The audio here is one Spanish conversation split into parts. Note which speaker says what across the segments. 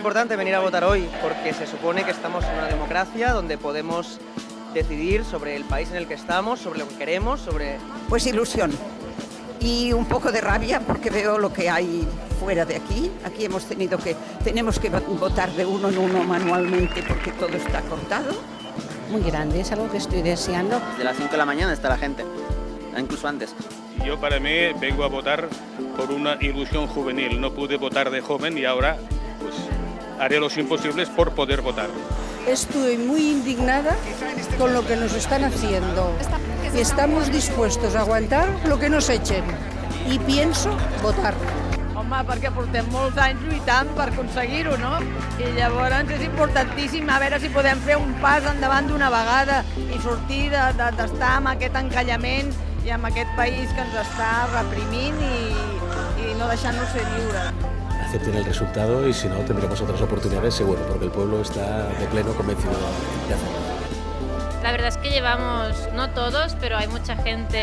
Speaker 1: importante venir a votar hoy porque se supone que estamos en una democracia donde podemos decidir sobre el país en el que estamos, sobre lo que queremos, sobre...
Speaker 2: Pues ilusión y un poco de rabia porque veo lo que hay fuera de aquí. Aquí tenemos que votar de uno en uno manualmente porque todo está cortado.
Speaker 3: Muy grande, es algo que estoy deseando.
Speaker 4: Desde las 5 de la mañana está la gente, incluso antes.
Speaker 5: Yo para mí vengo a votar por una ilusión juvenil. No pude votar de joven y ahora pues haré los imposibles por poder votar.
Speaker 6: Estoy muy indignada con lo que nos están haciendo y estamos dispuestos a aguantar lo que nos echen y pienso votar.
Speaker 7: Home, perquè portem molts anys lluitant per aconseguir-ho, no? I llavors és importantíssim a veure si podem fer un pas endavant d'una vegada i sortir d'estar amb aquest encallament i amb aquest país que ens està reprimint i no deixant-nos ser lliures.
Speaker 8: Acepten el resultado y si no tendremos otras oportunidades seguro, porque el pueblo está de pleno convencido de hacerlo.
Speaker 9: La verdad es que llevamos, no todos, pero hay mucha gente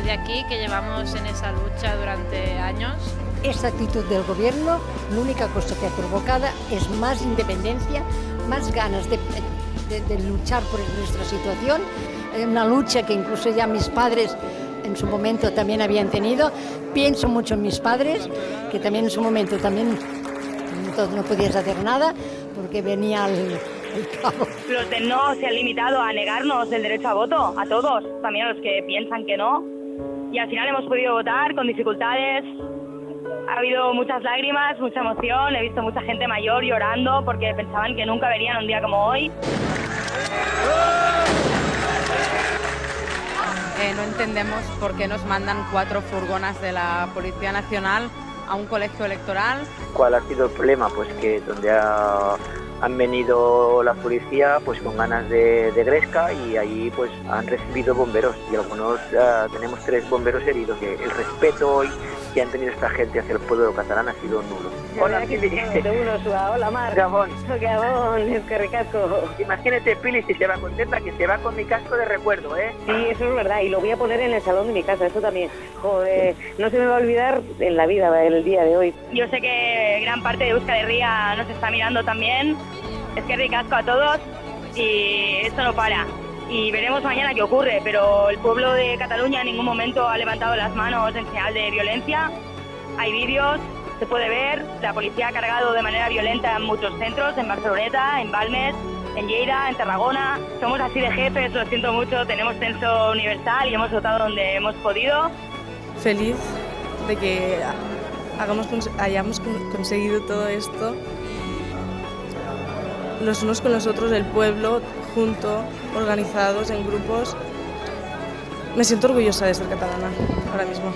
Speaker 9: de aquí que llevamos en esa lucha durante años.
Speaker 3: Esta actitud del gobierno, la única cosa que ha provocado es más independencia, más ganas de luchar por nuestra situación, una lucha que incluso ya mis padres en su momento también habían tenido. Pienso mucho en mis padres, que también en su momento también no podías hacer nada porque venía el cabo.
Speaker 10: Los del no se han limitado a negarnos el derecho a voto, a todos, también a los que piensan que no. Y al final hemos podido votar con dificultades. Ha habido muchas lágrimas, mucha emoción, he visto mucha gente mayor llorando porque pensaban que nunca verían un día como hoy.
Speaker 7: No entendemos por qué nos mandan 4 furgonas de la Policía Nacional a un colegio electoral.
Speaker 4: ¿Cuál ha sido el problema? Pues que donde han venido la policía pues con ganas de gresca y allí pues han recibido bomberos y algunos tenemos 3 bomberos heridos. Que el respeto hoy que han tenido esta gente hacia el pueblo catalán ha sido nulo.
Speaker 10: Hola, Pili. Hola, Mar.
Speaker 4: Gabón.
Speaker 10: Gabón, es que ricasco.
Speaker 4: Imagínate, Pili, si se va contenta, que se va con mi casco de recuerdo, ¿eh?
Speaker 10: Sí, eso es verdad, y lo voy a poner en el salón de mi casa, eso también. Joder, no se me va a olvidar en la vida, en el día de hoy. Yo sé que gran parte de Euskal Herria nos está mirando también. Es que ricasco a todos y esto no para. Y veremos mañana qué ocurre, pero el pueblo de Cataluña en ningún momento ha levantado las manos en señal de violencia. Hay vídeos, se puede ver, la policía ha cargado de manera violenta en muchos centros, en Barceloneta, en Balmes, en Lleida, en Tarragona. Somos así de jefes, lo siento mucho, tenemos censo universal y hemos votado donde hemos podido.
Speaker 6: Feliz de que hayamos conseguido todo esto, los unos con los otros, el pueblo, junto, organizados en grupos. Me siento orgullosa de ser catalana ahora mismo.